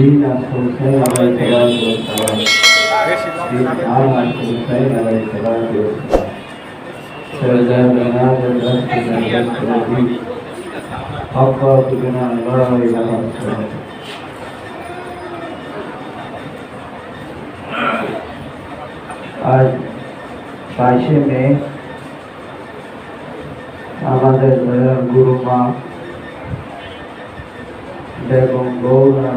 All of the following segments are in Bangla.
سيدنا الحسين عليه الصلاة والسلام سيدنا الحسين عليه الصلاة والسلام سيدنا بنات الرسول حقا بنا لا إله إلا الله আজ 22শে মে আমাদের গুরুমা বেগম গৌরা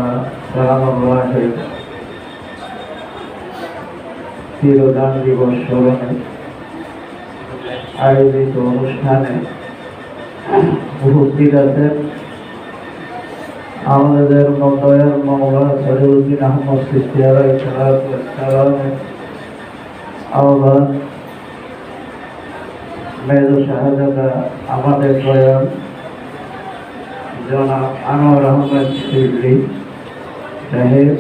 সালামুল্লাহের তিরোধান দিবস স্মরণে আয়োজিত অনুষ্ঠানে উপস্থিত আছেন আমাদের দয়াল মাওলা সরুদ্দিন আহমদ চিশতি আলাইহিস সালামের আহ্বান মেজর শাহজাদা আমাদের দয়াল জনাব আনোয়ার আহমেদ শিবলি সাহেব,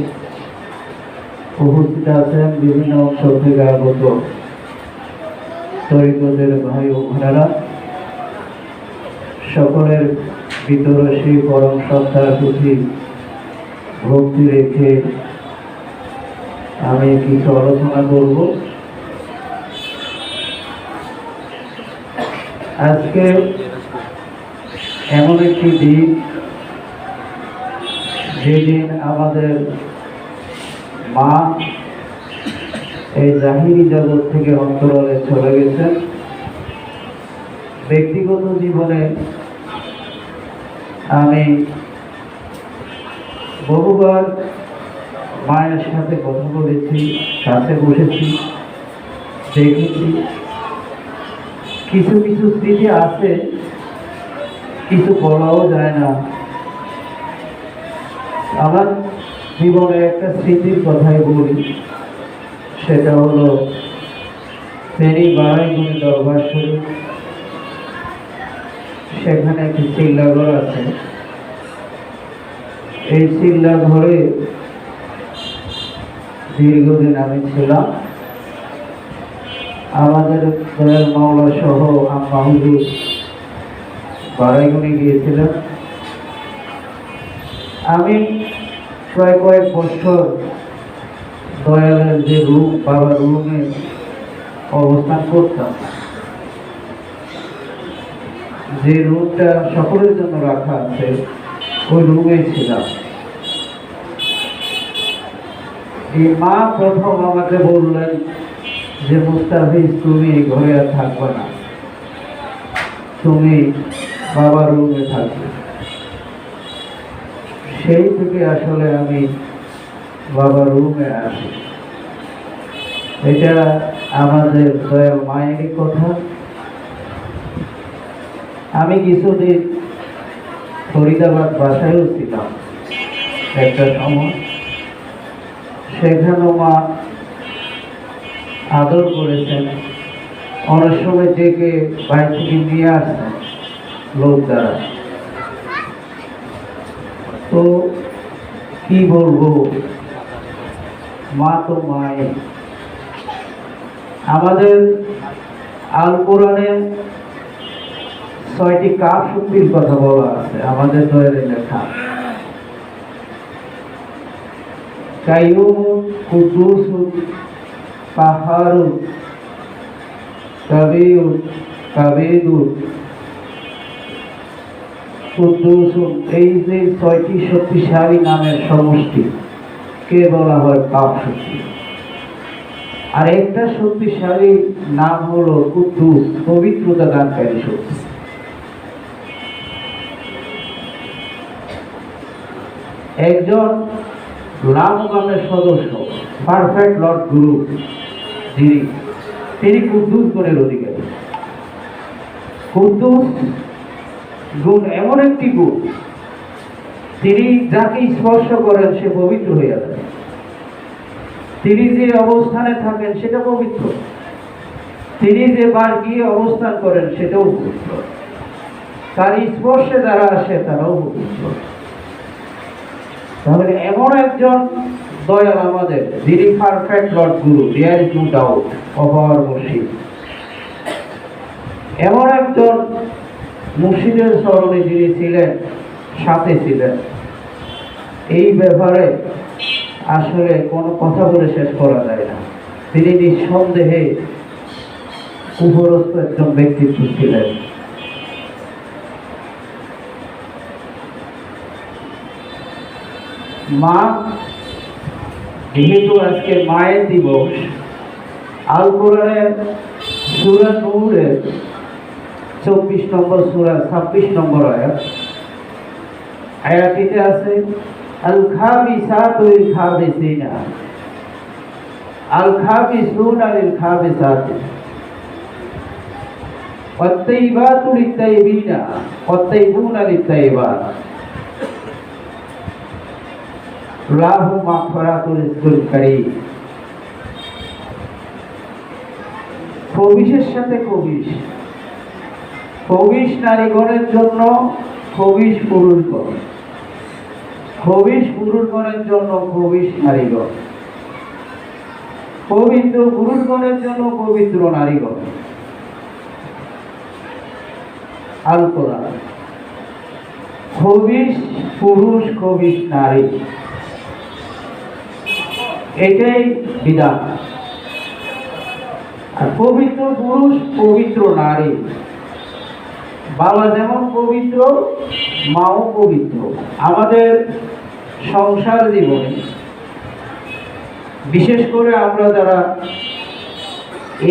উপস্থিত আছেন বিভিন্ন অংশ থেকে আগত তরিকতের ভাই ও বোনেরা, সকলের ভিতরে সেই পরম সত্তার প্রতি ভক্তি রেখে আমি কিছু আলোচনা করব। আজকে এমন একটি দিন যেদিন আমাদের মা এই জাহিরি জগৎ থেকে অন্তরালে চলে গেছেন। ব্যক্তিগত জীবনে আমি বহুবার মায়ের সাথে কথা বলেছি, সাথে বসেছি, দেখেছি। কিছু কিছু স্মৃতি আছে, কিছু বলাও যায় না। আমার জীবনে একটা স্মৃতির কথাই বলি, সেটা হলো ফেনী বারাইগুনি দরবার শরীফ। সেখানে একটি চিল্লাঘর আছে। এই চিল্লাঘরে দীর্ঘদিন আমি ছিলাম। আমাদের দয়াল মাওলা সহ আম্মা হুজুর বারাইগুনি গিয়েছিলেন। আমি প্রায় কয়েক বছর দয়ালের যে রুম, বাবার রুমে অবস্থান করতাম। যে রুমটা সকলের জন্য রাখা আছে, ওই রুমে ছিলাম। এই মা প্রথম আমাকে বললেন যে মুস্তাফিজ, তুমি ঘরে আর থাকবে না, তুমি বাবার রুমে থাকবে। সেই থেকে আসলে আমি বাবার রুমে আসি। এটা আমাদের দয়াল মায়েরই কথা। আমি কিছুদিন ফরিদাবাদ বাসায়ও ছিলাম একটা সময়। সেখানেও মা আদর করেছেন। অনেক সময় ডেকে বাইরে থেকে নিয়ে আসতেন লোক দ্বারা। তো কি বলবো, মা তো মাই। আমাদের আল কোরআনে 6টি কাফ শক্তির কথা বলা আছে আমাদের দয়ালে লেখা। কাইয়ুম, কুদ্দুস, কাহার, কাবির, কাবিদুর, কুদ্দুস, এই যে 6টি শক্তিশালী নামের সমষ্টি কে বলা হয় কাফ শক্তি। আর একটা শক্তিশালী নাম হলো কুদ্দুস, পবিত্রতা দানকারী শক্তি। একজন লাভবানের সদস্য, পারফেক্ট লর্ড গুরু যিনি, তিনি কুদ্দুস গুণের অধিকারী। কুদ্দুস গুণ এমন একটি গুণ, তিনি যাকে স্পর্শ করেন সে পবিত্র হইয়া যায়। তিনি যে অবস্থানে থাকেন সেটা পবিত্র, তিনি যে বার গিয়ে অবস্থান করেন সেটাও পবিত্র, তার স্পর্শে যারা আসে তারাও পবিত্র। তাহলে এমন একজন দয়াল আমাদের, যিনি perfect lord guru, there is no doubt of our murshid. এমন একজন মুর্শিদের স্মরণে যিনি ছিলেন, সাথে ছিলেন, এই ব্যাপারে আসলে কোনো কথা বলে শেষ করা যায় না। তিনি নিঃসন্দেহে কুপরস্থ একজন ব্যক্তিত্ব ছিলেন। মা, যেহেতু আজকে মায়ের দিবস, আল কোরআনের সূরা নূরের 24 নম্বর সূরা 26 নম্বর আয়াতিতে আছে আল খাবিসাতু লিল খাবিসিনা আল খাবিসুনা লিল খাবিসাত ওয়াত তাইয়িবাতু লিত তাইয়িবিনা ওয়াত তাইয়িবুনা লিত তাইয়িবাত লাহু মাগফিরাতুর রিজকুল কারীম। খবিশের সাথে খবিশ, খবিশ নারীগণের জন্য খবিশ পুরুষগণ, খবিশ পুরুষগণের জন্য খবিশ নারীগণ, পবিত্র পুরুষগণের জন্য পবিত্র নারীগণ। আল কোরআন খবিশ পুরুষ খবিশ নারী, এটাই বিধান। আর পবিত্র পুরুষ পবিত্র নারী, বাবা যেমন পবিত্র মাও পবিত্র। আমাদের সংসার জীবনে বিশেষ করে আমরা যারা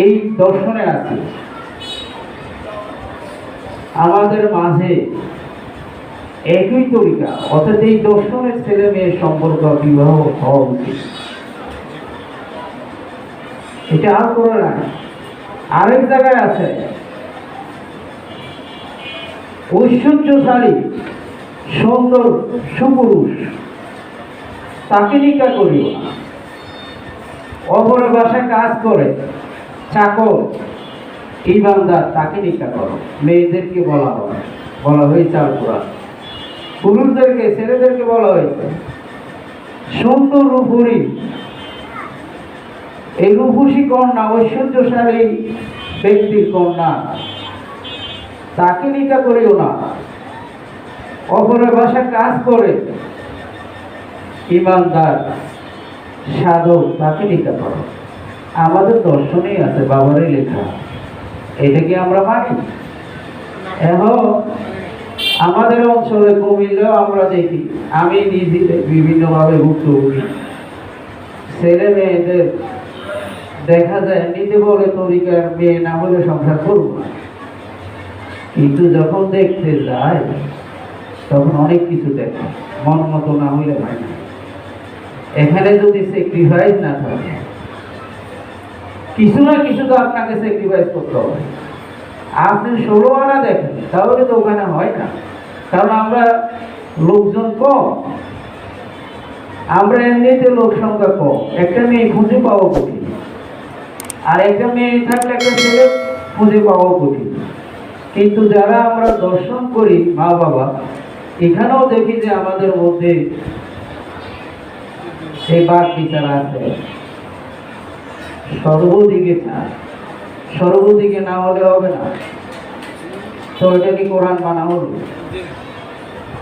এই দর্শনে আছি, আমাদের মাঝে একই তরিকা, অর্থাৎ এই দর্শনের ছেলে মেয়ের সম্পর্ক বিবাহ হওয়া উচিত। এটা আর করে না। আরেক জায়গায় আছে ঐশ্বর্যশালী সুন্দর সুপুরুষ, তাকে নিকা করিও না। অপরের বাসায় কাজ করে চাকর ইমানদার, তাকে নিকা করো। মেয়েদেরকে বলা হয়েছে আল কোরআন, পুরুষদেরকে ছেলেদেরকে বলা হয়েছে সুন্দর রূপরী, এই রূপসী কন্যা ঐশ্বর্যশালী ব্যক্তির কন্যা, তাকে নিকা করিও না। অপরের বাসায় কাজ করে ইমানদার সাধক, তাকে নিকা করো। আমাদের দর্শনেই আছে, বাবারই লেখা। এটা কি আমরা মানি? এখন আমাদের অঞ্চলে কুমিল্লাও আমরা দেখি, আমি নিজে বিভিন্নভাবে ভুক্তভোগী, ছেলে মেয়েদের দেখা যায় নিতে বলে তরিকার মেয়ে না হলে সংসার করবো না, কিন্তু যখন দেখতে যায় তখন অনেক কিছু দেখে, মন মতো না হইলে হয় না। এখানে যদি স্যাক্রিফাইস না থাকে, কিছু না কিছু তো আপনাকে স্যাক্রিফাইস করতে হবে। আপনি 16 আনা দেখেন, তাহলে তো ওখানে হয় না। কারণ আমরা লোকজন কম, আমরা এমনিতে লোক সংখ্যা কম, একটা মেয়ে খুঁজে পাওয়া কঠিন। আর একটা মেয়ে থাকলে একটা ছেলে খুঁজে পাওয়া কঠিন। কিন্তু যারা আমরা দর্শন করি মা বাবা, এখানেও দেখি যে আমাদের মধ্যে সেই বাক বিচার আছে। সর্বদিকে চায়, সর্বদিকে না হলে হবে না। তো এটা কি কোরআন মানা হলো?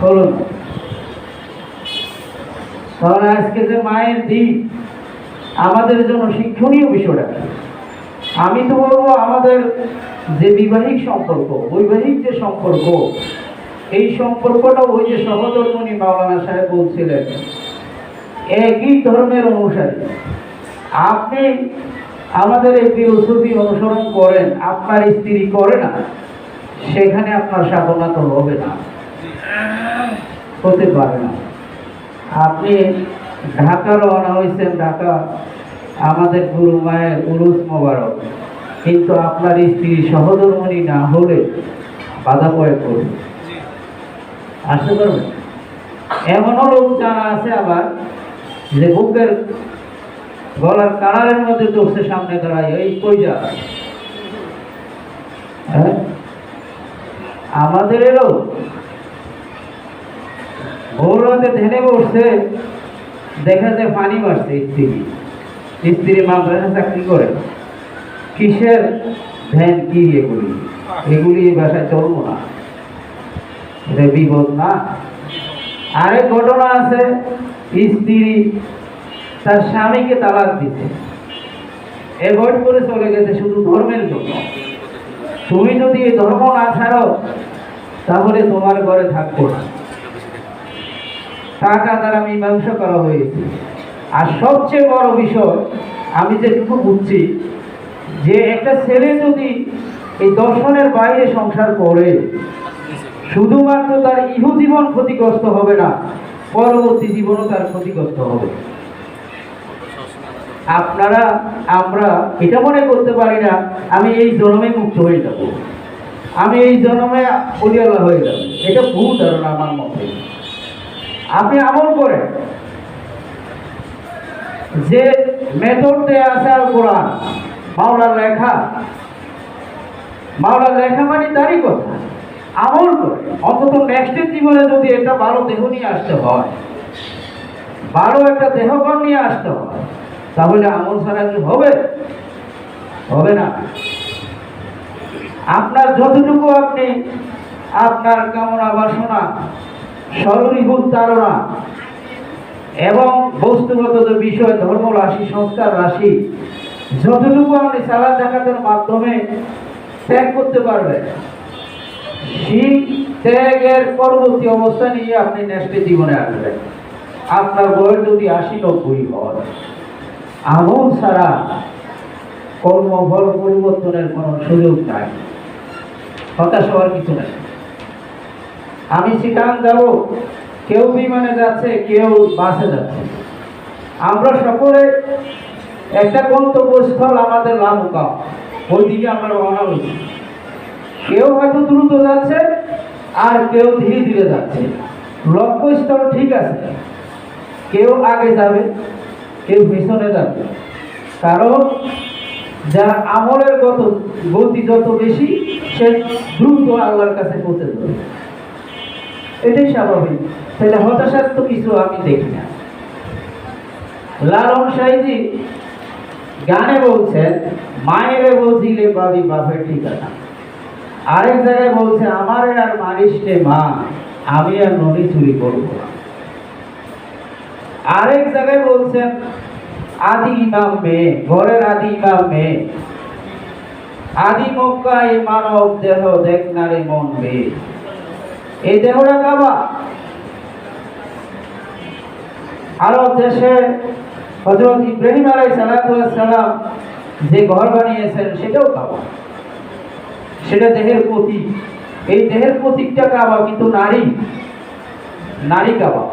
হলো না। তাহলে আজকে যে মায়ের দিক আমাদের জন্য শিক্ষণীয় বিষয়টা, আমি তো বলবো আমাদের যে বিবাহিক সম্পর্ক, বৈবাহিক যে সম্পর্ক, এই সম্পর্কটা ওই যে সহধর্মণী মাওলানা সাহেব বলছিলেন, একই ধর্মের অনুসারী। আপনি আমাদের এই ফিলোসফি অনুসরণ করেন, আপনার স্ত্রী করে না, সেখানে আপনার সাধনা তো হবে না, হতে পারে না। আপনি ঢাকা রওনা হয়েছেন, ঢাকা আমাদের গুরু মায়ের উরুস মোবারক, কিন্তু আপনার স্ত্রী সহধর্মণী না হলে বাধা প্রয়োগ করবে, আসতে পারবে। এমনও লোক জানা আছে আবার যে বুকের গলার কানারের মধ্যে দোষে সামনে দাঁড়ায়, এই কই যা। আমাদের এলো ভোর রাতে ধ্যানে বসছে, দেখা যায় পানি মারছে স্ত্রী মাদ্রাসা চাকরি করে, কিসের ধ্যান কি এগুলি এই বাসায় চলবো না, এটা বিপদ না। আরেক ঘটনা আছে, স্ত্রী তার স্বামীকে তালাক দিতে অ্যাভয়েড করে চলে গেছে শুধু ধর্মের জন্য। তুমি যদি এই ধর্ম না ছাড়ো তাহলে তোমার ঘরে থাকবো না। টাকা দ্বারা মীমাংসা করা হয়েছে। আর সবচেয়ে বড় বিষয় আমি যেটুকু বুঝছি, যে একটা ছেলে যদি এই দর্শনের বাইরে সংসার করে, শুধুমাত্র তার ইহু জীবন ক্ষতিগ্রস্ত হবে না, পরবর্তী জীবনও তার ক্ষতিগ্রস্ত হবে। আমরা এটা মনে করতে পারি না আমি এই জন্মে মুক্ত হয়ে যাব, আমি এই জন্মে অলিয়াল্লাহ হয়ে যাব। এটা ভুল ধারণা আমার মতে। আপনি আমল করেন, যে মেথড দেয়া আছে আল কোরআন, মাওলার লেখা মানে তারই কথা। আমল করে অন্তত নেক্সটের জীবনে যদি একটা ভালো দেহ নিয়ে আসতে হয়, ভালো একটা দেহগণ নিয়ে আসতে হয়, তাহলে আমল ছাড়া কি হবে? হবে না। আপনার যতটুকু আপনি আপনার কামনা বাসনা, শরীরভূত তাড়না এবং বস্তুগত যে বিষয়, ধর্ম রাশি, সংস্কার রাশি, যতটুকু আপনি সালাত যাকাতের মাধ্যমে ত্যাগ করতে পারবেন, সেই ত্যাগের পরবর্তী অবস্থা নিয়ে আপনি নেক্সট জীবনে আসবেন। আপনার বয়স যদি 80-90 হয়, আমল ছাড়া কর্মফল পরিবর্তনের কোনো সুযোগ নাই। হতাশ হওয়ার কিছু নাই। আমি চিটাং যাব, কেউ বিমানে যাচ্ছে, কেউ বাসে যাচ্ছে, আমরা সকলে একটা গন্তব্যস্থল আমাদের লামুকা, ওইদিকে আমরা রওনা হয়েছি। কেউ হয়তো দ্রুত যাচ্ছে আর কেউ ধীরে ধীরে যাচ্ছে, লক্ষ্যস্থল ঠিক আছে। কেউ আগে যাবে, কেউ পিছনে যাবে, কারণ যার আমলের গতি যত বেশি, সে দ্রুত আল্লাহর কাছে পৌঁছে যাবে। এটাই স্বাভাবিক। তাহলে হতাশার তো কিছু আমি দেখি না। লালন সাইজি গানে বলছেন, মায়েরে বলছিলে বাবি বাপের ঠিকানা। আরেক জায়গায় বলছে, আমারে আর মারিস রে মা, আমি আর নদী চুরি করবো না। আরেক জায়গায় বলছেন, আদি ইমাম মেয়ে, ঘরের আদি ইমাম মেয়ে, আদি মক্কায় মানব দেহ দেখ না রে মন মেয়ে। এই দেহটা কাবা। আরব দেশে হযরত ইব্রাহিম আলাইহিস সালাম যে ঘর বানিয়েছেন সেটাও কাবা, সেটা দেহের প্রতীক। এই দেহের প্রতীকটা কাবা, কিন্তু নারী কাবা।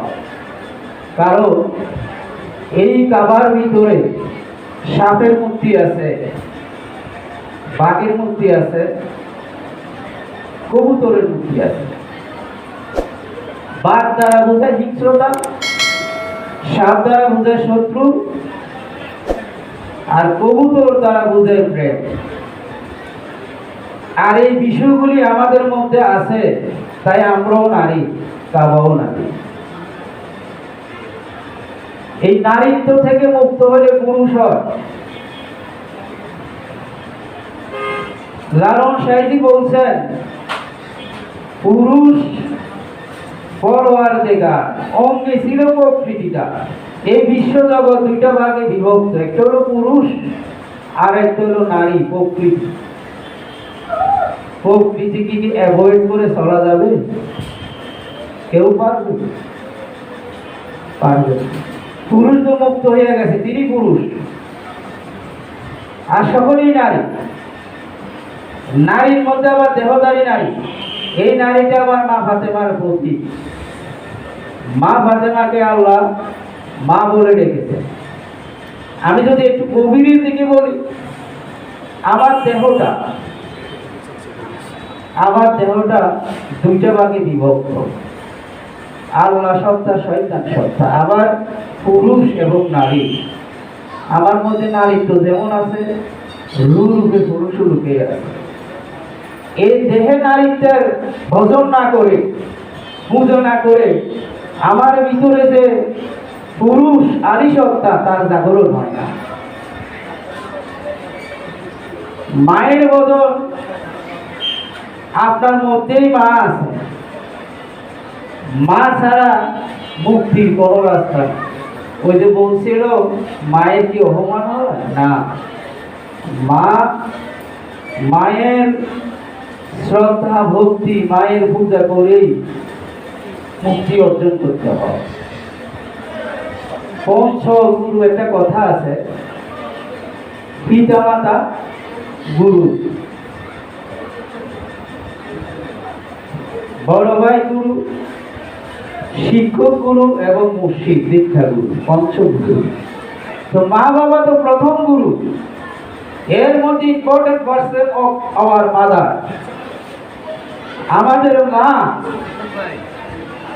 কারণ এই কাবার ভিতরে সাপের মূর্তি আছে, বাঘের মূর্তি আছে, কবুতরের মূর্তি আছে। বাঘ দ্বারা বোঝায় হিংস্রতা, সাপ দ্বারা বোঝায় শত্রু, আর কবুতর দ্বারা বোঝায় প্রেম। আর এই বিষয়গুলি আমাদের মধ্যে আছে, তাই আমরাও নারী, কাবাও নারী। এই নারীত্ব থেকে মুক্ত হলে পুরুষ হয়। লালন সাইজি বলছেন, পুরুষ পরওয়ার দেখা অঙ্গে ছিল প্রকৃতিটা। এই বিশ্ব জগৎ দুইটা ভাগে বিভক্ত, একটা হলো পুরুষ আর একটা হলো নারী, প্রকৃতি। প্রকৃতিকে কি অ্যাভয়েড করে চলা যাবে? কেউ পারবে? পুরুষ তো মুক্ত হয়ে গেছে, তিনি পুরুষ, আর সকলেই নারী। নারীর মধ্যে আবার দেহধারী নারী। এই নারীটা আবার মা ফাতেমার প্রতীক। মা ফাতেমাকে আল্লাহ মা বলে ডেকেছে। আমি যদি একটু গভীরের দিকে বলি, আমার দেহটা দুইটা ভাগে বিভক্ত। আল্লাহ সত্তা, শয়তান সত্তা, আবার পুরুষ এবং নারী। আমার মধ্যে নারীত্ব যেমন আছে, রূপে পুরুষ রূপে আছে। এই দেহে নারীত্বের ভজন না করে, পূজা না করে, আমার ভিতরে যে পুরুষ আদি সত্তা, তার জাগরণ হয় না। মায়ের বদল আপনার মধ্যেই মা আছে, মা ছাড়া মুক্তির কোনো রাস্তা নেই। ওই যে বলছিল মায়ের কি অপমান হয় না, মা মায়ের শ্রদ্ধা ভক্তি, মায়ের পূজা করেই মুক্তি অর্জন করতে হয়। পঞ্চ গুরু একটা কথা আছে, পিতা মাতা গুরু, বড় ভাই গুরু, শিক্ষক গুরু এবং মুর্শিদ দীক্ষা গুরু, পঞ্চগুরু। তো মা বাবা তো প্রথম গুরু। এর মধ্যে important person of our mother, আমাদের মা,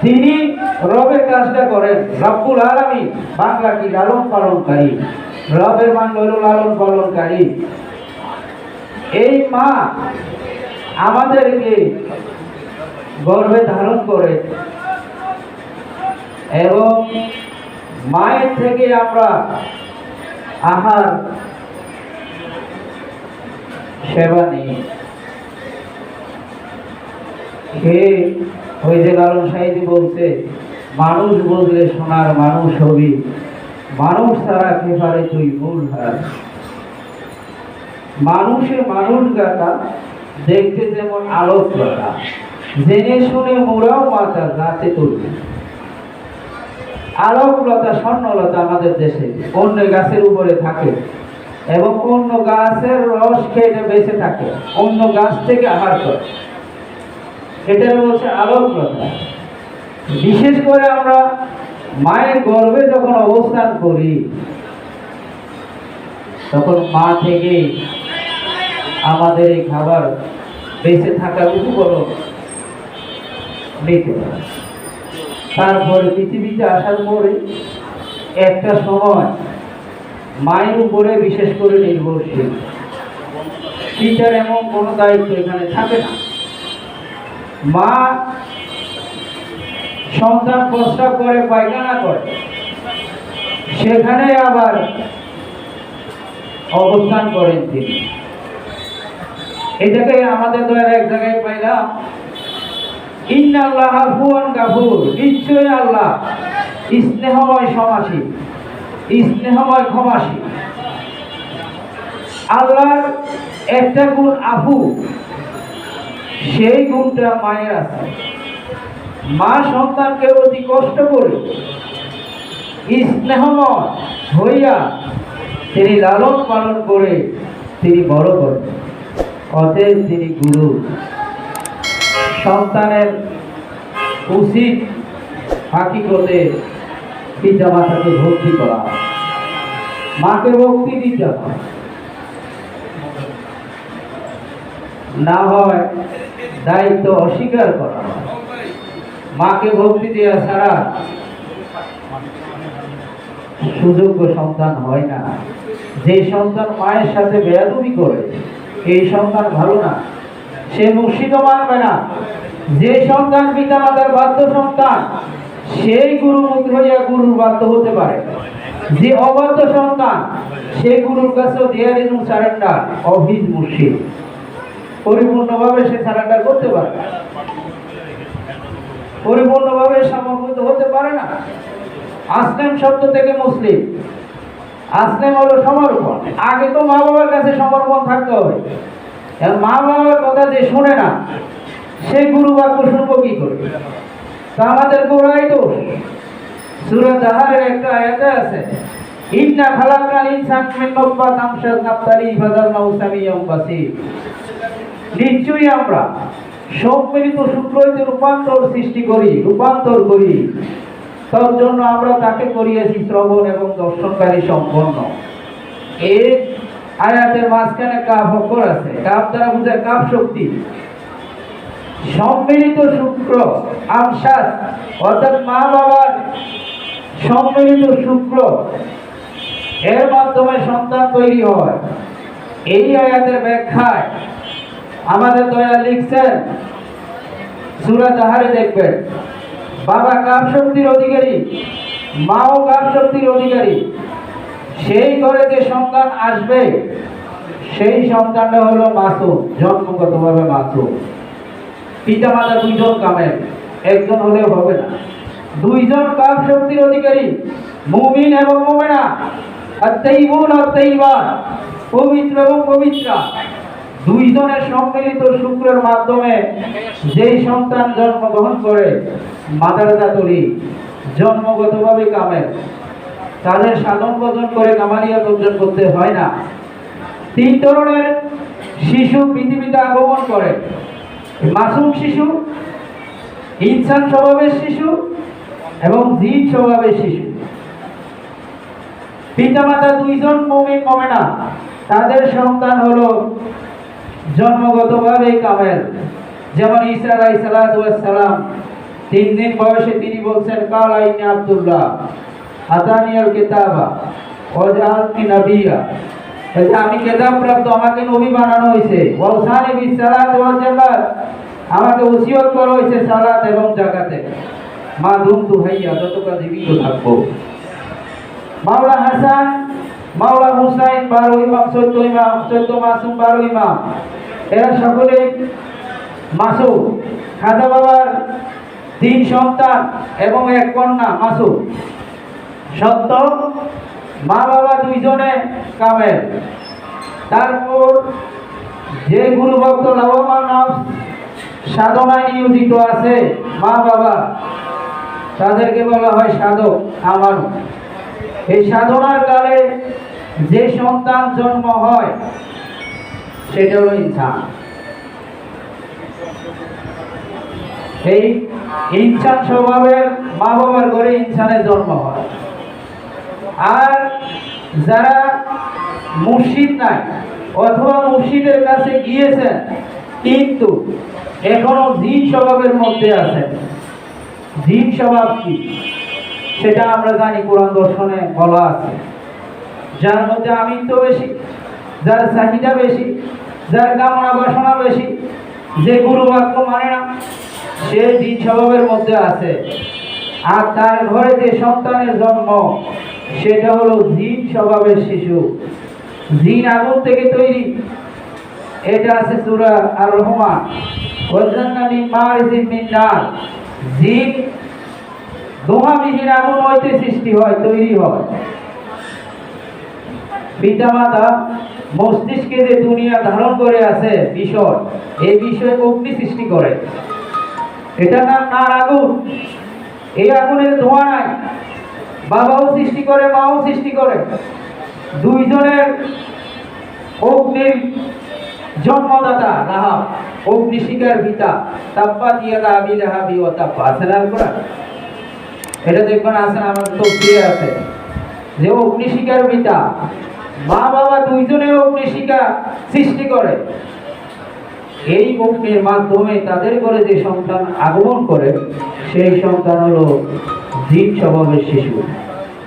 তিনি রবের কাজটা করেন। রব্বুল আলামিন বাংলা কি লালন পালনকারী, রবের বাংলা হলো লালন পালনকারী। এই মা আমাদেরকে গর্ভে ধারণ করে এবং মায়ের থেকে আমরা আহার সেবা নিই। খেয়ে ওই যে লালন সাহিত্য বলছে, মানুষ বললে সোনার মানুষ হবি, মানুষ ছাড়া খেপারে তুই মূল হার। মানুষের মানুষ গাথা দেখতে যেমন আলোকলতা, জেনে শুনে মোরাও মাথা গাছে তুলবে। আলোকলতা স্বর্ণলতা আমাদের দেশে অন্য গাছের উপরে থাকে এবং অন্য গাছের রস খেয়ে বেঁচে থাকে, অন্য গাছ থেকে আহার করে, এটা বলছে আলোকলতা। বিশেষ করে আমরা মায়ের গর্ভে যখন অবস্থান করি, তখন মা থেকে আমাদের এই খাবার বেঁচে থাকার উপকরণ নিতে হয়। তারপরে পৃথিবীতে আসার পরে একটা সময় মায়ের উপরে বিশেষ করে নির্ভরশীল, পিতার এমন কোনো দায়িত্ব এখানে থাকে না। মা সন্তান প্রস্রাব করে, পায়খানা করে, সেখানে আবার অবস্থান করেন তিনি। এটাকে আমাদের দয়ার এক জায়গায় পাইলাম, ইন্নাল্লাহা আফুওয়ান গাফুর, নিশ্চয়ই আল্লাহ স্নেহময় ক্ষমাশীল, স্নেহময় ক্ষমাশীল। আল্লাহর একটা গুণ আফু, সেই গুণটা মায়ের আছে। মা সন্তানকে অতি কষ্ট করে স্নেহময় হইয়া তিনি লালন পালন করে তিনি বড় করেন। অতএব তিনি গুরু। সন্তানের উচিত হাকিকতে পিতা মাতাকে ভক্তি করা, মাকে ভক্তি দিতে হয়, না হয় দায়িত্ব অস্বীকার করা। মাকে ভক্তি দেওয়া ছাড়া সুযোগ্য সন্তান হয় না। যে সন্তান মায়ের সাথে বেয়াদবি করে, এই সন্তান ভালো না, সে মুর্শিদও মানবে না। যে সন্তান পিতা মাতার বাধ্য সন্তান, সেই গুরুমুখী হইয়া গুরুর বাধ্য হতে পারে। যে অবাধ্য সন্তান, সে গুরুর কাছে there is surrender of his murshid, পরিপূর্ণভাবে সে সারেন্ডার করতে পারে, পরিপূর্ণভাবে সমর্পিত হতে পারে না। আসলেম শব্দ থেকে মুসলিম, আসলেম হলো সমর্পণ। আগে তো মা বাবার কাছে সমর্পণ থাকতে হবে। মা বাবার কথা যে শোনে না, সে গুরু বাক্য শুনবো কি করে? তো আমাদের গোড়াই দোষ। সূরা দাহারের একটা আয়াতে আছে, ইন্না খালাকনাল ইনসানা মিন নুতফাতিন আমশাজ নাবতালি ফাজালনাহু সামিয়্যান বাসীর। নিশ্চয়ই আমরা সম্মিলিত সূত্র হইতে রূপান্তর করি, তার জন্য আমরা তাকে করিয়েছি শ্রবণ এবং দর্শনকারী সম্পন্ন। এই আয়াতের মাঝখানে কাফ অক্ষর আছে, কাফ দ্বারা বোঝায় কাফ শক্তি। সম্মিলিত শুক্র আমশাস, অর্থাৎ মা বাবার সম্মিলিত শুক্র, এর মাধ্যমে সন্তান তৈরি হয়। এই আয়াতের ব্যাখ্যায় আমাদের দয়াল লিখছেন, সূরা দাহারে দেখবেন, বাবা কাপ শক্তির অধিকারী, মাও কাপ শক্তির অধিকারী। সেই ঘরে যে সন্তান আসবে, সেই সন্তানটা হলো মাসুম, জন্মগতভাবে মাসুম। পিতা মাতা দুইজন কামেল, একজন হলেও হবে না, দুইজন কাপ শক্তির অধিকারী, মুমিন এবং মুমিনা, আত-তাইয়িবুন আত-তাইয়্যিবাত, পবিত্র এবং পবিত্রা, দুইজনের সম্মিলিত শুক্রের মাধ্যমে যেই সন্তান জন্মগ্রহণ করে মাদারজাতুলি, জন্মগতভাবে কামেল, তাদের সাধন ভোজন করে কামালিয়াত অর্জন করতে হয় না। তিন ধরনের শিশু পৃথিবীতে আগমন করে: মাসুম শিশু, ইনসান স্বভাবের শিশু এবং জিন স্বভাবের শিশু। পিতামাতা দুইজন মুমিন মুমিনা, তাদের সন্তান হলো জন্মগতভাবে কামেল। যেমন ঈসা আলাইহিস সালাতু ওয়াস সালাম 3 দিন বয়সে তিনি বলছেন, কালা ইন্নী আব্দুল্লাহ আতানিয়াল কিতাবা ওয়া জাআলনি নাবিয়্যা, আমি কিতাব প্রাপ্ত, আমাকে নবী বানানো হয়েছে, ওয়াসানি বিস সালাত ওয়াল যাকাত, আমাকে ওসিয়ত করা হয়েছে সালাত এবং যাকাতে, মা দুমতু হাইয়া, যতক্ষণ জীবিত থাকবো। মাওলা হাসান, মাওলা হুসাইন 12 ইমাম, 14 মাসুম, 12 ইমাম, এরা সকলে মাসুম। খাজা বাবার 3 সন্তান এবং 1 কন্যা মাসুম। সত্য, মা বাবা দুইজনে কামেল। তারপর যে গুরু ভক্ত লাভবান নফস সাধনায় নিয়োজিত আছে, মা বাবা, তাদেরকে বলা হয় সাধক আমানু। এই সাধনার কালে যে সন্তান জন্ম হয় সেটা হলো ইনসান। এই ইনসান স্বভাবের মা বাবার ঘরে ইনসানের জন্ম হয়। আর যারা মুর্শিদ নাই অথবা মুর্শিদের কাছে গিয়েছেন কিন্তু এখনো জিন স্বভাবের মধ্যে আছেন, জিন স্বভাব কি সেটা আমরা জানি, কোরআন দর্শনে বলা আছে। যার মধ্যে আমিত্ব বেশি, যার চাহিদা বেশি, যার কামনা বাসনা বেশি, যে গুরু বাক্য মানে না, সে জিন স্বভাবের মধ্যে আছে। আর তার ঘরে যে সন্তানের জন্ম সেটা হলো জিন স্বভাবের শিশু, জিন আগুন থেকে তৈরি। এটা আছে সূরা আর রহমান, ওয়াজান্না মিন মারিজিন মিন নার, জিন ধোঁয়াবিহীন আগুন হইতে সৃষ্টি হয়, তৈরি হয়। পিতামাতা মস্তিষ্কে যে দুনিয়া ধারণ করে আছে বিষয়, এই বিষয়ে অগ্নি সৃষ্টি করে, এটা নাম নার আগুন। এই আগুনের ধোঁয়া নাই, বাবাও সৃষ্টি করে, মাও সৃষ্টি করে, দুইজনের অগ্নির জন্মদাতা রাহাব, অগ্নিশিখার পিতা, তাব্বাত ইয়াদা আবি লাহাবি ওয়া তাব্বা, আছে না কোরআন? এটা দেখবেন আছে না, আমার তফসিরে আছে যে অগ্নিশিখার পিতা, মা বাবা দুইজনে অগ্নিশিখা সৃষ্টি করে। এই অগ্নির মাধ্যমে তাদের ঘরে যে সন্তান আগমন করে সেই সন্তান হলো জিন স্বভাবের শিশু।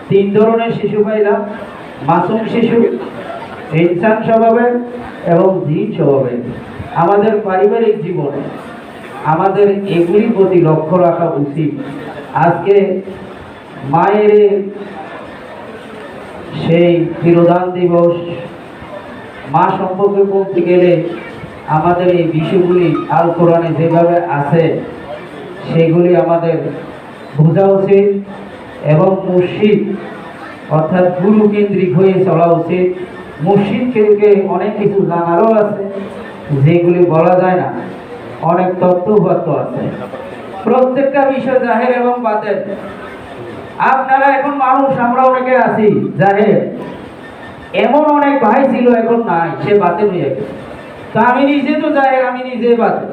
3 ধরনের শিশু পাইলাম: মাসুম শিশু, ইনসান স্বভাবের এবং জিন স্বভাবের। আমাদের পারিবারিক জীবনে আমাদের এগুলির প্রতি লক্ষ্য রাখা উচিত। আজকে মায়ের সেই তিরোধান দিবস, মা সম্পর্কে বলতে গেলে আমাদের এই বিষয়গুলি আল কোরআনে যেভাবে আছে সেগুলি আমাদের বোঝা উচিত এবং মুর্শিদ অর্থাৎ গুরু কেন্দ্রিক হয়ে চলা উচিত। মুর্শিদ কেন্দ্রিক অনেক কিছু জানারও আছে যেগুলি বলা যায় না, অনেক তত্ত্বগত আছে। প্রত্যেকটা বিষয় জাহের এবং বাতেন। আপনারা এখন মানুষ, আমরা অনেকে আছি জাহের, এমন অনেক ভাই ছিল এখন নাই, সে বাতেন হয়ে গেছে। তা আমি নিজে তো জাহের, আমি নিজে বাতেন।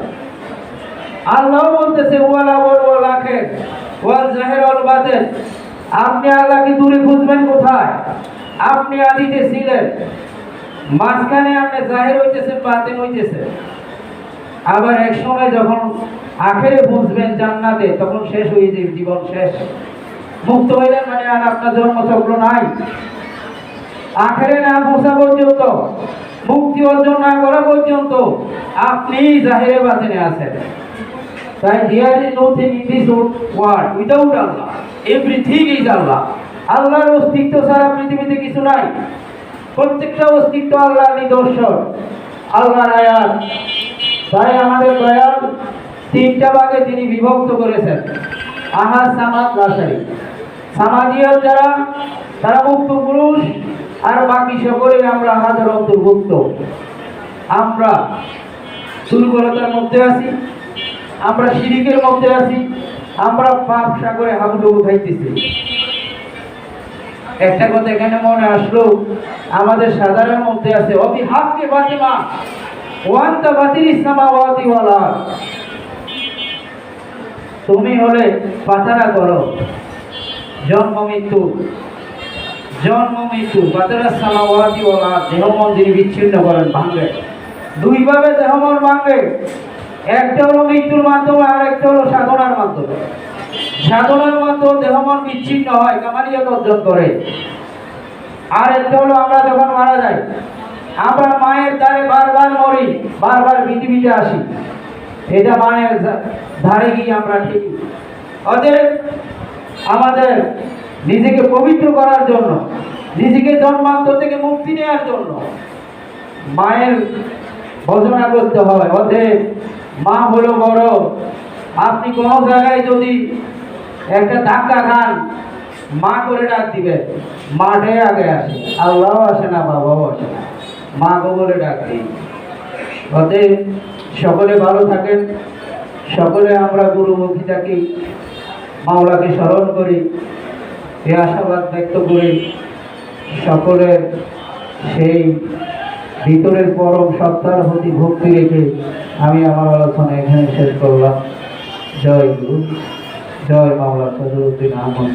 আল্লাহ বলতেছে ওয়ালা ওয়াল ওয়ালাকে ওয়াল জাহের ওয়াল বাতেন। আপনি আল্লাহকে দূরে খুঁজবেন কোথায়? আপনি আদিতে ছিলেন, মাঝখানে আপনি জাহের হইতেছেন, বাতেন হইতেছে। আবার এক সময় যখন আখেরে বুঝবেন জান্নাতে, তখন শেষ হয়ে যাবে, জীবন শেষ, মুক্ত হইলেন, মানে আর আপনার জন্মচক্র নাই। আখেরে না পৌঁছা পর্যন্ত, মুক্তি অর্জন না করা পর্যন্ত আপনি জাহেরে বাতেনে আছেন। তাই there is nothing in this world without Allah. Everything is Allah. আল্লাহর অস্তিত্ব ছাড়া পৃথিবীতে কিছু নাই। প্রত্যেকটা অস্তিত্ব আল্লাহর নিদর্শন, আল্লাহর আয়াত। তাই আমাদের দয়াল তিনটা ভাগে তিনি বিভক্ত করেছেন, আহাদ, সামাদ, লাসারি। সামাদিয়াত যারা, তারা মুক্ত পুরুষ, আর বাকি সকলে আমরা আহাদের অন্তর্ভুক্ত। আমরা দুর্বলতার মধ্যে আছি, আমরা শিরিকের মধ্যে আছি, আমরা পাপ সাগরে হাবুডুবু খাইতেছি। একটা কথা এখানে মনে আসলো, আমাদের সাধারণ মধ্যে আছে অবি হাক্কে ফাতিমা ওয়ান্তা বাতিরিস সামাওয়াতি ওয়াল আরদ। তুমি হলে পাতারা করো, জন্ম মৃত্যু, জন্ম মৃত্যু, পাতারা সামাওয়াতি ওয়াল আরদ। দেহ মন যিনি বিচ্ছিন্ন করেন, ভাঙবে। দুই ভাবে দেহ মন ভাঙবে, একটা হলো মৃত্যুর মাধ্যমে, আর একটা হলো সাধনার মাধ্যমে। সাধনার মাধ্যমে দেহ মন বিচ্ছিন্ন হয়, কামালিয়াত অর্জন করে। আর একটা হলো আমরা যখন মারা যাই, আমরা মায়ের দ্বারে বারবার মরি, বারবার পৃথিবীতে আসি, এটা মায়ের ধারে গিয়ে আমরা ঠিক। অতএব আমাদের নিজেকে পবিত্র করার জন্য, নিজেকে জন্মান্তর থেকে মুক্তি নেওয়ার জন্য মায়ের ভজনা করতে হয়। অতএব মা হলো বড়। আপনি কোনো জায়গায় যদি একটা ধাক্কা খান, মা করে ডাক দিবেন, মাঠে আগে আসে, আল্লাহ আসে না, বাবাও আসে না, মা বলে ডাক দিই। অতএব সকলে ভালো থাকেন, সকলে আমরা গুরুমুখী থাকি, মাওলাকে স্মরণ করি, এ আশাবাদ ব্যক্ত করি সকলের সেই ভিতরের পরম সত্তার প্রতি ভক্তি রেখে আমি আমার আলোচনা এখানে শেষ করলাম। জয় গুরু, জয় মাওলা সদরুদ্দিন আহমদ।